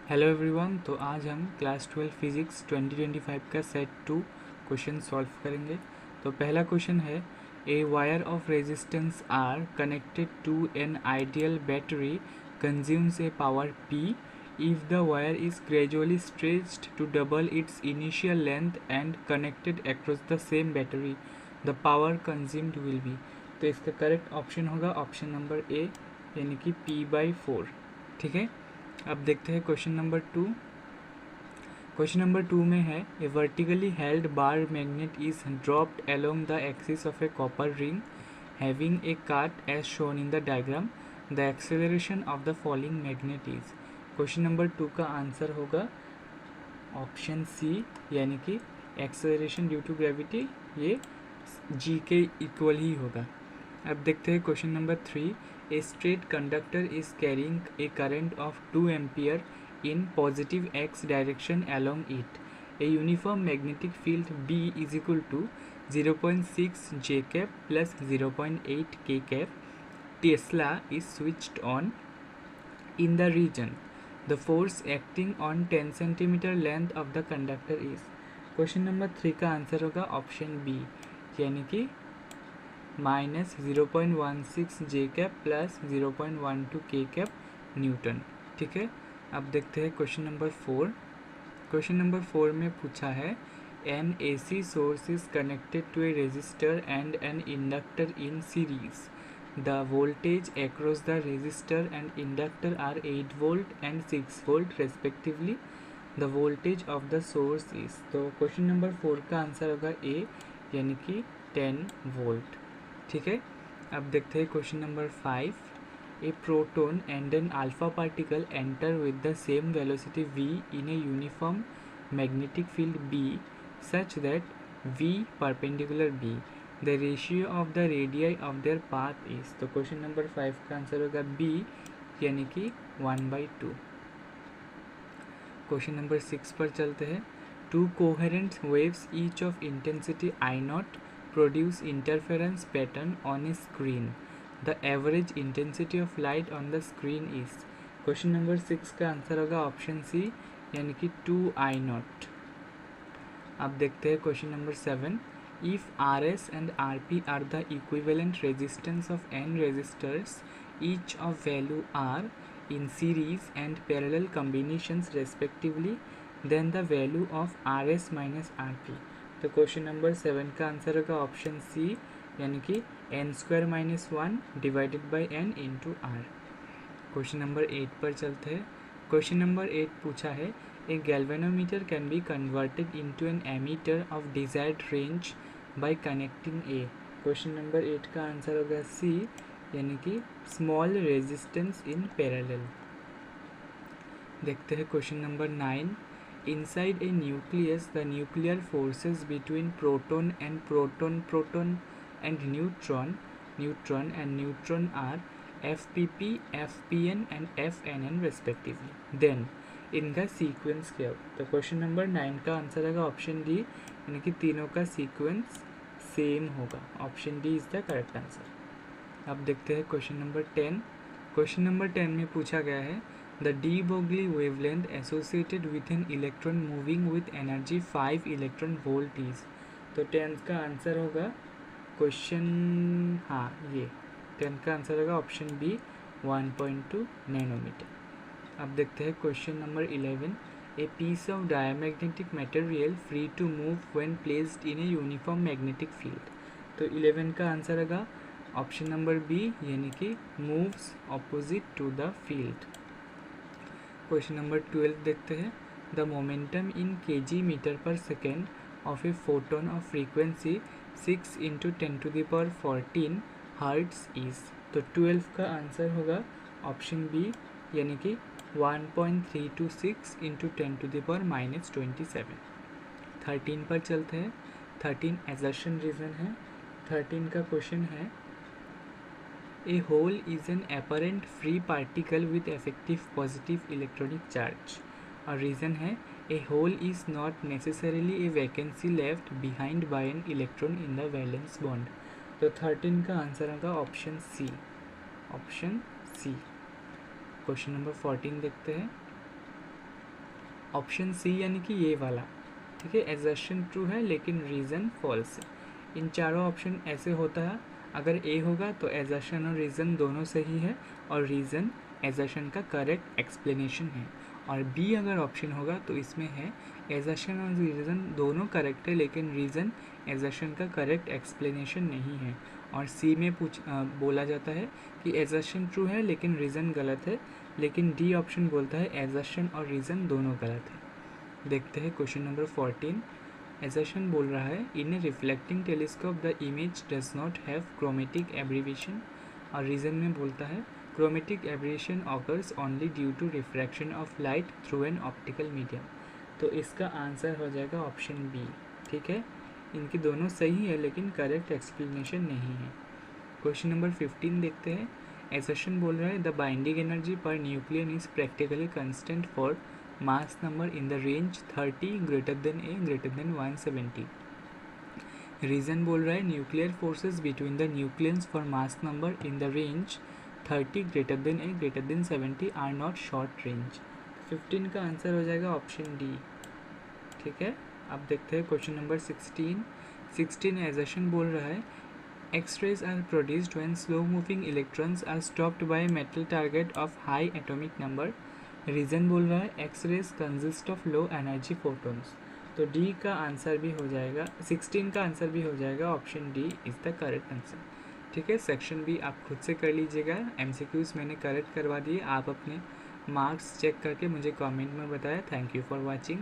Hello everyone. तो आज हम क्लास 12 फिजिक्स 2025 का सेट 2 क्वेश्चन सॉल्व करेंगे। तो पहला क्वेश्चन है, a wire of resistance R connected to an ideal battery consumes a power P if the wire is gradually stretched to double its initial length and connected across the same battery the power consumed will be. तो इसका correct option होगा option number A, यानी कि P/4। ठीक है, अब देखते हैं क्वेश्चन नंबर 2। क्वेश्चन नंबर 2 में है, a vertically held bar magnet is dropped along the axis of a copper ring having a cut as shown in the diagram the acceleration of the falling magnet is. Question number 2 का answer होगा option सी, यानी कि acceleration due to gravity, ये जी के equal ही होगा। अब देखते हैं question number 3। A straight conductor is carrying a current of 2 ampere in positive x direction along it. A uniform magnetic field B is equal to 0.6 J cap plus 0.8 K cap. Tesla is switched on in the region. The force acting on 10 centimeter length of the conductor is. Question number 3 का answer होगा option B, यानी कि -0.16 जे cap plus 0.12 के cap Newton. ठीक है, अब देखते हैं क्वेश्चन नंबर 4। क्वेश्चन नंबर 4 में पूछा है, an AC source is connected to a resistor and an inductor in series. The voltage across the resistor and inductor are 8 volt and 6 volt respectively. The voltage of the source is. तो question number 4 का answer होगा ए, यानी कि 10 volt. ठीक है, अब देखते हैं question number 5। A proton and an alpha particle enter with the same velocity v in a uniform magnetic field B such that v perpendicular B। The ratio of the radii of their path is. तो question number 5 का answer होगा B, यानी कि 1/2। Question number 6 पर चलते हैं। To coherent waves each of intensity I0 produce interference pattern on a screen. The average intensity of light on the screen is। Question number 6 का answer होगा option सी, यानी कि 2I0। अब देखते हैं question number 7। If RS and RP are the equivalent resistance of n resistors each of value R in series and parallel combinations respectively, then the value of RS minus RP। तो question number 7 का answer होगा option सी, यानी कि n² - 1 divided by n into R. Question number 8 पर चलते हैं। Question number 8 पूछा है, a galvanometer can be converted into an ammeter of desired range by connecting a. Question number 8 का आंसर होगा सी, यानी कि स्मॉल रेजिस्टेंस इन पैरेलल। देखते हैं question number 9। Inside a nucleus, the nuclear forces between proton and neutron are FPP, FPN and FNN respectively. Then इनका sequence क्या होगा। तो क्वेश्चन नंबर 9 का आंसर होगा ऑप्शन डी, यानी कि तीनों का सीक्वेंस सेम होगा। Option D is the correct answer. अब देखते हैं क्वेश्चन नंबर 10। क्वेश्चन नंबर 10 में पूछा गया है, the de Broglie wavelength associated with an electron moving with energy 5 electron volt is। तो 10th का आंसर होगा क्वेश्चन, हाँ ये 10th का आंसर होगा ऑप्शन बी, 1.2 नैनोमीटर। अब देखते हैं question number 11। A piece of diamagnetic material free to move when placed in a uniform magnetic field. तो 11 का आंसर होगा ऑप्शन नंबर बी, यानी कि moves opposite to the field. Question number 12 देखते हैं। The momentum in kg metre per second of a photon of frequency 6 × 10⁻14 hertz is. तो 12 का answer होगा ऑप्शन बी, यानी कि 1.326 × 10⁻⁻27। 13 पर चलते हैं। 13 एजर्शन रीजन है। 13 का क्वेश्चन है, A hole is an apparent free particle with effective positive electronic charge। और reason है, a hole is not necessarily a vacancy left behind by an electron in the valence bond। तो 13 का answer होगा option C, option C. Question number 14 देखते हैं। Option C यानी कि ये वाला, ठीक है, एजर्शन ट्रू है लेकिन रीज़न फॉल्स है। इन चारों ऑप्शन ऐसे होता है, अगर ए होगा तो एजर्शन और रीज़न दोनों सही है और रीज़न एजर्शन का करेक्ट एक्सप्लेनेशन है, और बी अगर ऑप्शन होगा तो इसमें है एजर्शन और रीज़न दोनों करेक्ट है लेकिन रीज़न एजर्शन का करेक्ट एक्सप्लेनेशन नहीं है, और सी में बोला जाता है कि एजर्शन ट्रू है लेकिन रीज़न गलत है, लेकिन डी ऑप्शन बोलता है एजर्शन और रीज़न दोनों गलत है। देखते हैं क्वेश्चन नंबर 14। एजर्शन बोल रहा है in a reflecting telescope the image does not have chromatic abbreviation, और रीज़न में बोलता है chromatic abbreviation occurs only due to refraction of light through an optical medium. तो इसका आंसर हो जाएगा ऑप्शन बी, ठीक है। इनकी दोनों सही है लेकिन करेक्ट एक्सप्लेनेशन नहीं है। क्वेश्चन नंबर 15 देखते हैं। एसर्शन बोल रहा है the binding energy per nucleon is practically constant for mass number in the range 30 greater than a greater than 170। Reason बोल रहा है nuclear forces between the nucleons for mass number in the range 30 greater than a greater than 70 are not short range. 15 का answer हो जाएगा option D, ठीक है। अब देखते हैं क्वेश्चन नंबर 16 एजर्शन बोल रहा है एक्स-rays are produced when slow-moving electrons are stopped by a metal target of high atomic number। Reason बोल रहा है एक्स-rays consist of low energy photons। तो डी का आंसर भी हो जाएगा, 16 का आंसर भी हो जाएगा, option D is the correct answer, ठीक है। सेक्शन बी आप खुद से कर लीजिएगा, MCQs मैंने करेक्ट करवा दिए, आप अपने मार्क्स चेक करके मुझे कमेंट में बताया। Thank you for watching.